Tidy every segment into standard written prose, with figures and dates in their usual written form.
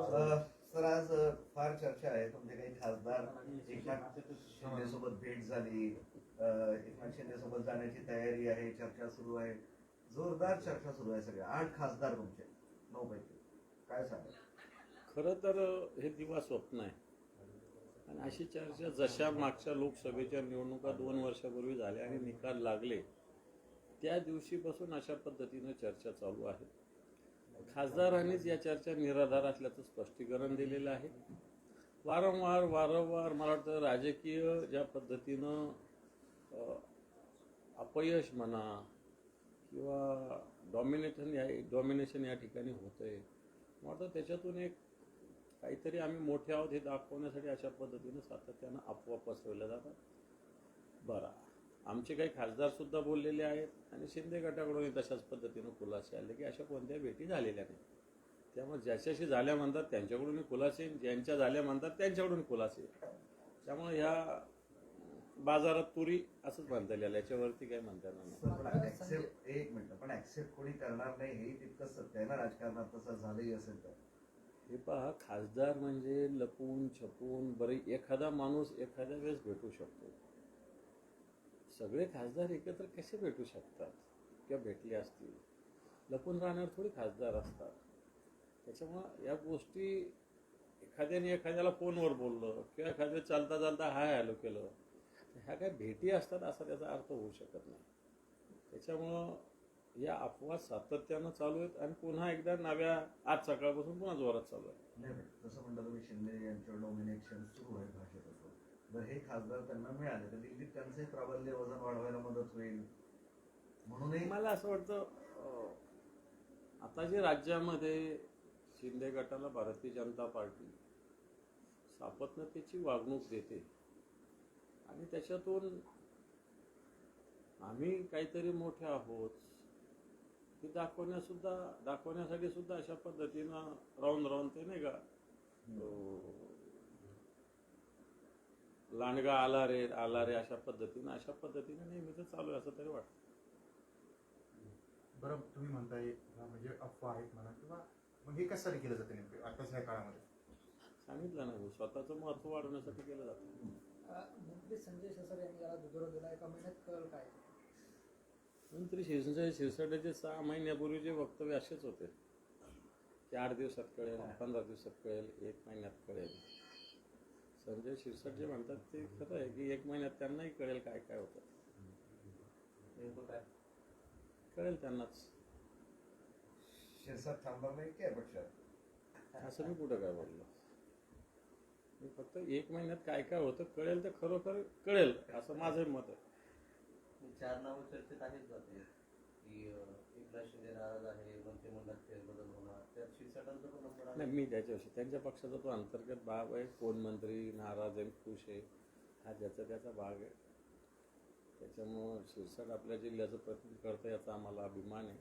Sir आज फार चर्चा आहे. तुमचे काही खासदार एकनाथ शिंदे सोबत भेट झाली, एकनाथ शिंदे सोबत जाण्याची तयारी आहे, चर्चा सुरू आहे, जोरदार चर्चा सुरू आहे. सगळ्या 8 खासदार तुमचे 9 पैकी काय सांगा? खरं तर हे दिवा स्वप्न आहे आणि अशी चर्चा जशा मागच्या लोकसभेच्या निवडणुका 2 वर्षापूर्वी झाल्या आणि निकाल लागले त्या दिवशीपासून अशा पद्धतीनं चर्चा चालू आहे. खासदारांनीच या चर्चा निराधार असल्याचं स्पष्टीकरण दिलेलं आहे. वारंवार मला वाटतं राजकीय ज्या पद्धतीनं अपयश म्हणा किंवा डॉमिनेशन या ठिकाणी होतंय, मला वाटतं त्याच्यातून एक काहीतरी आम्ही मोठे आहोत हे दाखवण्यासाठी अशा पद्धतीनं सातत्यानं अफवा पसरवल्या जातात. बरं, आमचे काही खासदार सुद्धा बोललेले आहेत आणि शिंदे गटाकडून तशाच पद्धतीनं खुलासे आले की अशा कोणत्या भेटी झालेल्या नाही. त्यामुळे ज्याच्याशी झाल्या म्हणतात त्यांच्याकडून खुलासे, ज्यांच्या झाल्या म्हणतात त्यांच्याकडून खुलासे. त्यामुळे ह्या बाजारात तुरी असंच म्हणता येईल, याच्यावरती काही म्हणता येणार नाही. एक मिनिट, पण ऍक्सेप्ट कोणी करणार नाही हे तितकंच सत्य आहे ना राजकारणात. तसं झालंही असेल तर हे पहा, खासदार म्हणजे लपून छपून बरे एखादा माणूस एखाद्या वेळेस भेटू शकतो. सगळे खासदार एकत्र कसे भेटू शकतात किंवा भेटले असतील? लपून राहणार थोडी खासदार असतात. त्याच्यामुळं या गोष्टी एखाद्याने एखाद्याला फोनवर बोललं किंवा एखाद्या चालता चालता हाय हॅलो केलं, ह्या काय भेटी असतात असा त्याचा अर्थ होऊ शकत नाही. त्याच्यामुळं या अफवा सातत्यानं चालू आहेत आणि पुन्हा एकदा नव्या आज सकाळपासून पुन्हा जोरात चालू आहे. नाही, जसं म्हणलं तुम्ही शिंदे यांच्यावर नॉमिनेशन सुरू आहे भाषेत. जर हे खासदार त्यांना मिळाले तर दिल्लीत त्यांचे प्राबल्य वजन वाढवायला मदत होईल. म्हणूनही मला असं वाटतं आता जे राज्यामध्ये शिंदे गटाला भारतीय जनता पार्टी सापत्नतेची वागणूक देते आणि त्याच्यातून आम्ही काहीतरी मोठे आहोत हे दाखवण्यासाठी सुद्धा अशा पद्धतीनं राहून ते नाही का लांडगा आला रे अशा पद्धतीने नेहमीच चालू आहे असं तरी वाटतं. बरं, तुम्ही म्हणताय म्हणजे अफवा आहेत म्हणा, किंवा मग हे कशासाठी केलं जातं नेमकं आताच्या काळामध्ये? सांगितलं ना, स्वतःचं महत्व वाढवण्यासाठी केलं जातं. मंत्री संजय शिरसाट यांनी याला दुजोरा दिला, एका महिन्यात कळलं काय? मंत्री शिरसाटाचे 6 महिन्यापूर्वीचे वक्तव्य असेच होते की 8 दिवसात कळेल, 15 दिवसात कळेल, 1 महिन्यात कळेल. संजय शिरसाट जे म्हणतात ते खरं आहे की 1 महिन्यात त्यांनाही कळेल काय काय होतं. कळेल त्यांनाच. शिरसाट थांबणार नाही काय पक्षात? असं मी कुठं काय बोललो? मी फक्त 1 महिन्यात काय काय होतं कळेल, तर खरोखर कळेल असं माझं मत आहे. 4 नावं चर्चेत आहेत जाते की एकनाथ शिंदे नाराज आहे, मंत्रिमंडळात फेरबदल होणार, त्यात शिरसाटांचा पण नंबर आहे. नाही, मी त्याच्याविषयी त्यांच्या पक्षाचा तो अंतर्गत भाग आहे. कोण मंत्री नाराज आहे खुश आहे हा त्याचा भाग आहे. त्याच्यामुळं शिरसाट आपल्या जिल्ह्याचं प्रतिनिधित्व करतं याचा आम्हाला अभिमान आहे.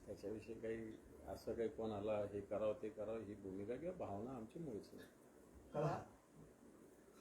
त्याच्याविषयी काही असं काही कोणाला हे करावं ते करावं ही भूमिका किंवा भावना आमची मुळीच नाही.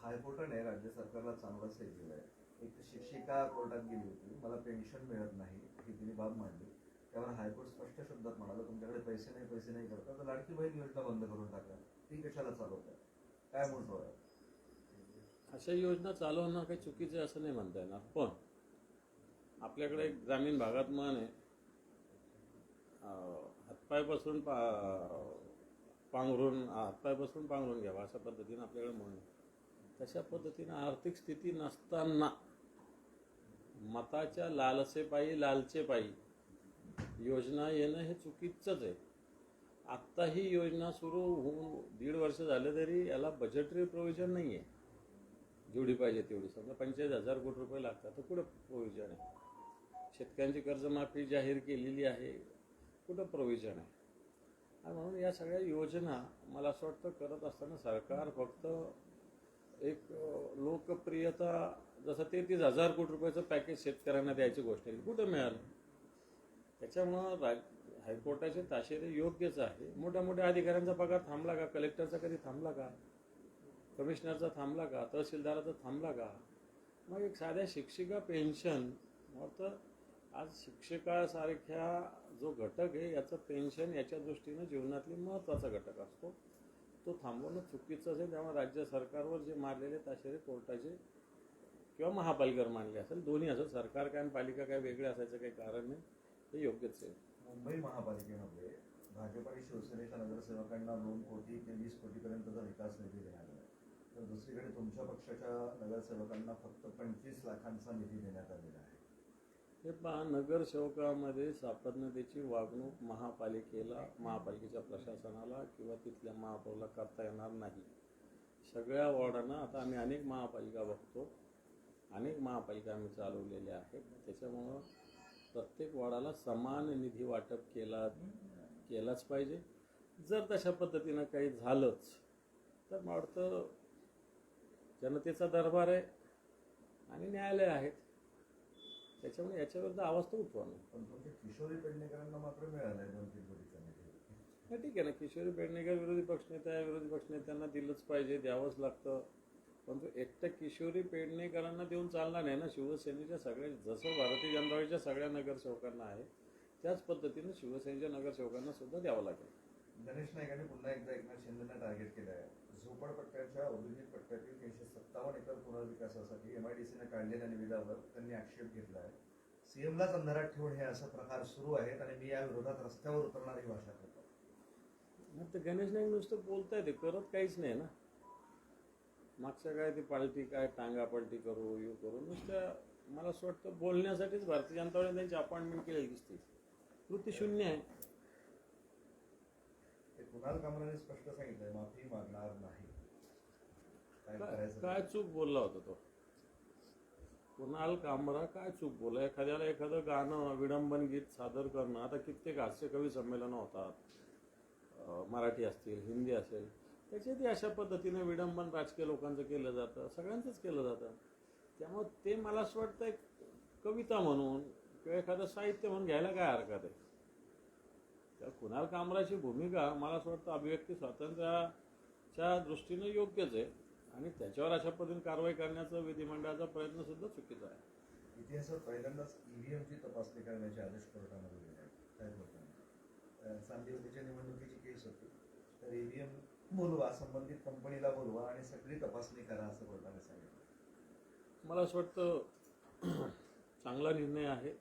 हायकोर्टाने राज्य सरकारला चांगलं सही केलं आहे. एक शिक्षिका कोर्टात गेली होती, मला पेन्शन मिळत नाही ही तिने बाब मांडली. त्यावर हायकोर्ट स्पष्ट शब्दात म्हणाला तुमच्याकडे पैसे नाही करता तर लाडकी बहीण योजना बंद करून टाका. ती कशाला चालवताय? काय म्हणतो? अशा योजना चालवणं काही चुकीचं आहे असं नाही म्हणता येणार. पण आपल्याकडे एक ग्रामीण भागात म्हण आहे, हातपायपासून पांघरून घ्यावा अशा पद्धतीनं आपल्याकडे म्हण आहे. तशा पद्धतीनं आर्थिक स्थिती नसताना मताच्या लालचेपायी योजना येणं हे चुकीचंच आहे. आत्ता ही योजना सुरू होऊन 1.5 वर्ष झाले तरी याला बजेटरी प्रोव्हिजन नाही आहे जेवढी पाहिजे तेवढी. समजा 45,000 कोटी रुपये लागतात तर कुठं प्रोव्हिजन आहे? शेतकऱ्यांची कर्जमाफी जाहीर केलेली आहे, कुठं प्रोव्हिजन आहे? आणि म्हणून या सगळ्या योजना मला असं वाटतं करत असताना सरकार फक्त एक लोकप्रियता, जसं 33,000 कोटी रुपयाचं पॅकेज शेतकऱ्यांना द्यायची गोष्ट आहे, कुठं मिळालं? त्याच्यामुळं हायकोर्टाचे ताशेरे योग्यच आहे. मोठ्या अधिकाऱ्यांचा पगार थांबला का? कलेक्टरचा कधी थांबला का? कमिशनरचा थांबला का? तहसीलदाराचा थांबला का? मग एक साध्या शिक्षिका पेन्शन तर आज शिक्षकासारख्या जो घटक आहे याचं पेन्शन याच्या दृष्टीनं जीवनातली महत्त्वाचा घटक असतो. तो थांबवणं चुकीचं असेल. त्यामुळे राज्य सरकारवर जे मारलेले ताशेरे कोर्टाचे किंवा महापालिकेवर मानले असेल, दोन्ही असेल. सरकार काय आणि पालिका काय वेगळे असायचं काही कारण नाही, हे योग्यच आहे. मुंबई महापालिकेमध्ये भाजप आणि शिवसेनेच्या नगरसेवकांना 2 कोटी ते 20 कोटीपर्यंतचा विकास निधी देण्यात आला. तर दुसरीकडे तुमच्या पक्षाच्या नगरसेवकांना फक्त 25 लाखांचा निधी देण्यात आलेला आहे. हे पहा, नगरसेवकामध्ये सापन्नतेची वागणूक महापालिकेच्या प्रशासनाला किंवा तिथल्या महापौरला करता येणार नाही. सगळ्या वॉर्डांना आता आम्ही अनेक महापालिका बघतो, अनेक महापालिका आम्ही चालवलेल्या आहेत. त्याच्यामुळं प्रत्येक वॉर्डाला समान निधी वाटप केलाच पाहिजे. जर तशा पद्धतीनं काही झालंच तर मला वाटतं जनतेचा दरबार आहे आणि न्यायालय आहेत, त्याच्यामुळे याच्याविरुद्ध आवाज तर उठवा नाही. पण तुमच्या किशोरी पेडणेकरांना मात्र मिळाला आहे 2-3 कोटीचा निधी. नाही, ठीक आहे ना, किशोरी पेडणेकर विरोधी पक्षनेता आहे, विरोधी पक्षनेत्यांना दिलंच पाहिजे, द्यावंच लागतं. पण तो एकटं किशोरी पेडणेकरांना देऊन चालणार नाही ना. शिवसेनेच्या सगळ्या, जसं भारतीय जनता पार्टीच्या सगळ्या नगरसेवकांना आहे त्याच पद्धतीनं शिवसेनेच्या नगरसेवकांना सुद्धा द्यावं लागेल. गणेश नाईकांनी पुन्हा एकदा एकनाथ शिंदेना टार्गेट केलं आहे. झोपडपट्ट्याच्या औद्योगिक पट्ट्यातील 357 एकर पुनर्विकासासाठी MIDCने काढलेल्या निविदावर त्यांनी आक्षेप घेतला आहे. सीएमलाच अंधारात ठेवून हे असा प्रकार सुरू आहेत आणि मी या विरोधात रस्त्यावर उतरणारी भाषा करतो. मग ते गणेश नाईक नुसतं बोलताय, ते करत काहीच नाही ना. मागच्या काय ते पालटी काय टांगा पलटी करू यू करू, नुसतं मला असं वाटतं बोलण्यासाठीच भारतीय जनता पार्टीने त्यांची अपॉइंटमेंट केलेली दिसते. कृती शून्य आहे. ते कुणाल कामराने स्पष्ट सांगितलंय, माफी मागणार नाही. काय करायचं? काय चूक बोलला होता तो कुणाल कामरा? काय चूक बोलला? एखाद्याला एखादं गाणं विडंबन गीत सादर करणं, आता कित्येक हास्य कवी संमेलनं होतात, मराठी असतील हिंदी असेल, त्याच्यातही अशा पद्धतीने विडंबन राजकीय लोकांचं केलं जातं, सगळ्यांचंच केलं जातं. त्यामुळे ते मला असं वाटतं एक कविता म्हणून किंवा एखादं साहित्य म्हणून घ्यायला काय हरकत आहे. त्या कुणाल कामराची भूमिका मला असं वाटतं अभिव्यक्ती स्वातंत्र्याच्या दृष्टीनं योग्यच आहे आणि त्याच्यावर अशा पद्धतीने कारवाई करण्याचा विधिमंडळाचा प्रयत्न सुद्धा चुकीचा आहे. इतिहासात पहिल्यांदाच EVMची तपासणी करण्याचे आदेश कोर्टाने दिले आहेत. काय बोलताना सांदिवलीच्या निवडणुकीची केस होती, तर EVM बोलवा, संबंधित कंपनीला बोलवा आणि सगळी तपासणी करा असं कोर्टाने सांगितलं. मला असं वाटतं चांगला निर्णय आहे.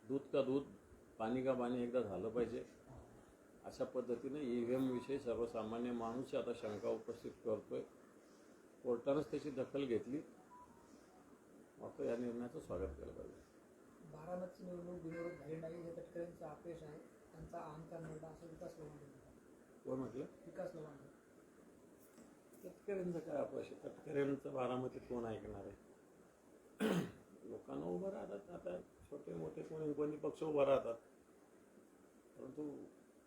दूध का दूध पाणी का पाणी एकदा झालं पाहिजे. अशा पद्धतीने EVM विषयी सर्वसामान्य माणूस आता शंका उपस्थित करतोय. कोर्टानंच त्याची दखल घेतली, मात्र या निर्णयाचं स्वागत केलं पाहिजे. बारामती निवडणूक बिनविरोध झाली नाही, हे तटकरेंचं अपयश आहे. त्यांचा अहंकार नडला असं विकास लोकांनी कोण म्हटलं? विकास लोकांनी तटकरेंचं काय अपयश? तटकरेंचं बारामतीत कोण ऐकणार आहे? लोकांना उभं राहतात. आता छोटे मोठे कोणी पक्ष उभं राहतात, परंतु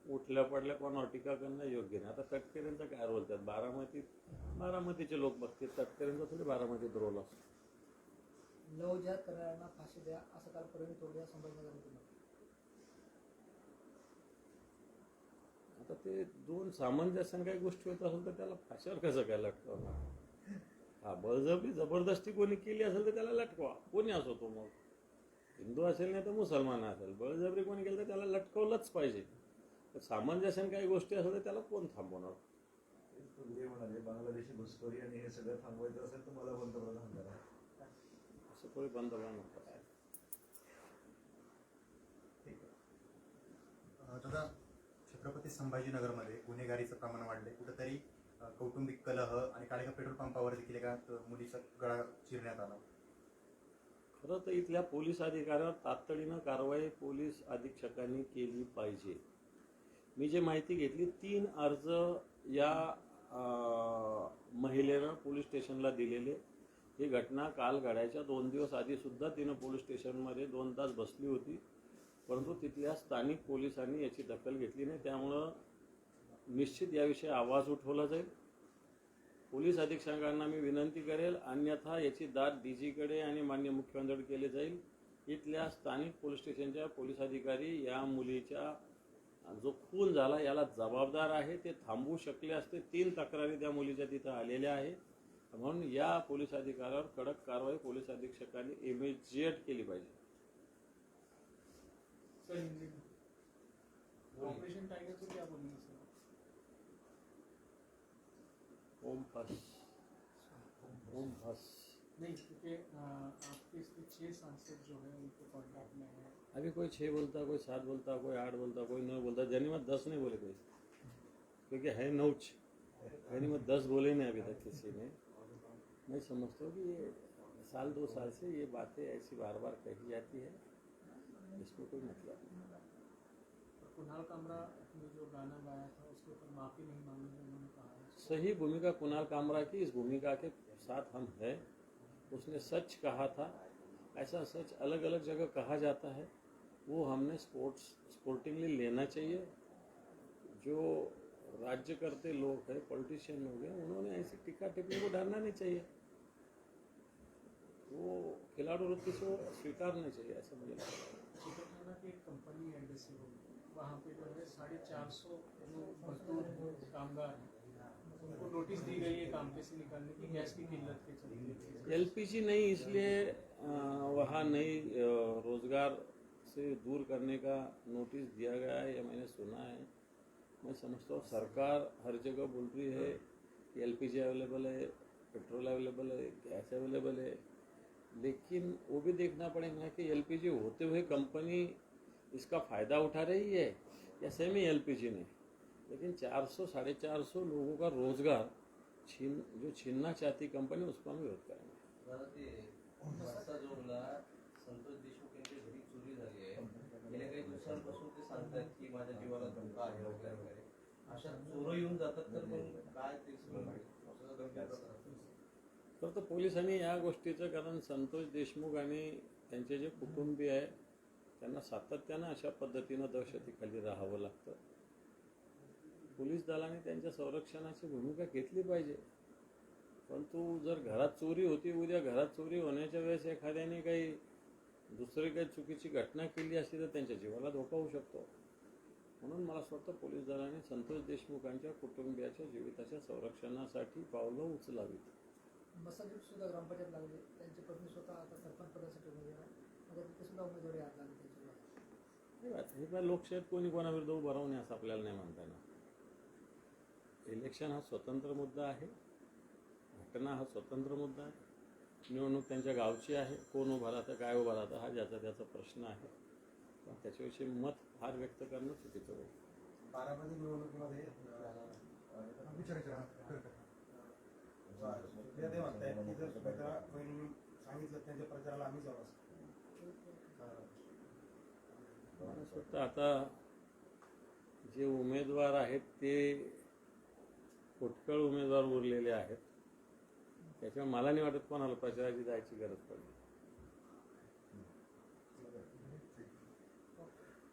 उठल्या पडल्या कोणावर टीका करणं योग्य नाही. आता तटकरेंचा काय रोल त्यात? बारामतीचे लोक बघतील, तटकरेंचा थोडी बारामतीत रोल असतो. लवजात करणाऱ्यांना फाशी द्या असं काल प्रवीण तोडे संभाजीनगरमध्ये म्हटलं. आता ते दोन सामंजस्याने काही गोष्टी होत असेल तर त्याला फाशीवर कसं काय लटकवणार? हा, बळजबरी जबरदस्ती कोणी केली असेल तर त्याला लटकवा, कोणी असो तो, मग हिंदू असेल नाही तर मुसलमान असेल, बळजबरी कोणी केलं तर त्याला लटकवलंच पाहिजे. तर सामंजस्याने काही गोष्टी असेल तर त्याला कोण थांबवणार? तुझे म्हणाले बांगलादेशी घुसखोरी आणि हे सगळं थांबवायचं असेल तर मला पंतप्रधान करा. असं कोणी पंतप्रधान होतं. ठीक आहे. दादा, छत्रपती संभाजीनगरमध्ये गुन्हेगारीचं प्रमाण वाढलंय. कुठेतरी कौटुंबिक कलह आणि काळेगाव पेट्रोल पंपावर देखील एका मुलीचा गळा चिरण्यात आला. खरं तर इथल्या पोलीस अधिकाऱ्यावर तातडीनं कारवाई पोलीस अधीक्षकांनी केली पाहिजे. मी जे माहिती घेतली, 3 अर्ज या महिलेनं पोलीस स्टेशनला दिलेले. ही घटना काल घडायच्या 2 दिवस आधी सुद्धा तिनं पोलीस स्टेशनमध्ये 2 तास बसली होती, परंतु तिथल्या स्थानिक पोलिसांनी याची दखल घेतली नाही. त्यामुळं निश्चित याविषयी आवाज उठवला जाईल. पोलीस अधीक्षकांना मी विनंती करेल, अन्यथा याची दाद DGकडे आणि माननीय मुख्यमंत्र्यांकडे केली जाईल. इथल्या स्थानिक पोलीस स्टेशनच्या पोलीस अधिकारी या मुलीच्या जो खून झाला याला जबाबदार आहे. ते थांबवू शकले असते. 3 तक्रारी त्या मुलीच्या तिथं आलेल्या आहेत. म्हणून या पोलीस अधिकाऱ्यावर कडक कारवाई पोलीस अधीक्षकांनी इमिजिएट केली पाहिजे. ऑपरेशन टाइगर को क्या बोलेंगे सर? ओम फस ओम फस नहीं क्योंकि आपके इसमें 6 सांसद जो है उनके कॉन्टैक्ट में है। अभी कोई 6 बोलता, कोई 7 बोलता, कोई 8 बोलता, कोई 9 बोलता। जनीमत 10 नहीं बोले कोई, क्योंकि है 9। जनीमत 10 बोले नहीं अभी तक किसी ने। मैं समझता हूँ कि ये साल 2 साल से ये बातें ऐसी बार बार कही जाती है, इसमें कोई मतलब नहीं। और कुणाल कामरा ने जो गाना गाया था उसके ऊपर माफ़ी नहीं मांगी उन्होंने कहा है। सही भूमिका कुणाल कामरा की, इस भूमिका के साथ हम हैं। उसने सच कहा था, ऐसा सच अलग अलग जगह कहा जाता है, वो हमने स्पोर्टिंगली लेना चाहिए। जो राज्य करते लोग हैं, पॉलिटिशियन लोग हैं, उन्होंने ऐसी टीका टिप्पणी को डालना नहीं चाहिए। वो खिलाड़ू वृत्ति को स्वीकारना चाहिए, ऐसा मुझे लगता है। चिकलठाना की एक कंपनी है एंडेसी, वहाँ पे जो है 450 जो मजदूर कामगार हैं उनको नोटिस दी गई है काम पे से निकालने की, गैस की किल्लत के चलते। एलपीजी नहीं, इसलिए वहाँ नई रोजगार से दूर करने का नोटिस दिया गया है, यह मैंने सुना है। मैं समझता हूँ सरकार हर जगह बोल रही है कि एलपीजी अवेलेबल है, पेट्रोल अवेलेबल है, गैस अवेलेबल है, लेकिन वो भी देखना पड़ेगा कि एलपीजी होते हुए कंपनी इसका फ़ायदा उठा रही है या सेमी एलपीजी ने। लेकिन 400-450 लोगों का रोजगार छीनना चाहती कंपनी, उसको हम विरोध करेंगे। दादा ते बस्ता जोडला संतोष देशमुख यांच्या घरी चोरी झाली आहे, गेल्या काही दिवसांपासून ते सांगतात की माझ्या जीवाला धोका आहे वगैरे वगैरे। अशा चोर येऊन जातात तर मग काय ते सगळं गंभीर प्रकार असतो। तर पोलिसांनी या गोष्टीचं, कारण संतोष देशमुख आणि त्यांचे जे कुटुंबीय आहे त्यांना सातत्यानं अशा पद्धतीनं दहशतीखाली राहावं लागतं। पोलीस दलाने त्यांच्या संरक्षणाची भूमिका घेतली पाहिजे, परंतु जर घरात चोरी होती, उद्या घरात चोरी होण्याच्या वेळेस एखाद्याने काही दुसरी काही चुकीची घटना केली असती तर त्यांच्या जीवाला धोका होऊ शकतो। म्हणून मला असं वाटतं पोलीस दलाने संतोष देशमुखांच्या कुटुंबियाच्या जीविताच्या संरक्षणासाठी पावलं उचलावीत। मसाजूट सुद्धा ग्रामपंचायत लागली, त्यांची पत्नी स्वतः आता सरपंच पदासाठी उमेदवार आहे, मग तिथे सुद्धा उमेदवारी आज लागली त्यांची। हे काय लोकशाहीत कोणी कोणाविरुद्ध उभं राहू नये असं आपल्याला नाही म्हणता येणार। इलेक्शन हा स्वतंत्र मुद्दा आहे, घटना हा स्वतंत्र मुद्दा आहे, निवडणूक त्यांच्या गावची आहे, कोण उभा राहतं, काय उभा राहतं हा ज्याचा त्याचा प्रश्न आहे, पण त्याच्याविषयी मत फार व्यक्त करणं चुकीचं होईल। बारामती निवडणुकीमध्ये ते म्हणतायत की जर सुमित्रा बहिणींनी सांगितलं त्यांच्या प्रचाराला आम्ही जाऊ असं। फक्त आता जे उमेदवार आहेत ते फुटकळ उमेदवार उरलेले आहेत, त्याच्यामुळे मला नाही वाटत कोणाला प्रचाराची जायची गरज पडली।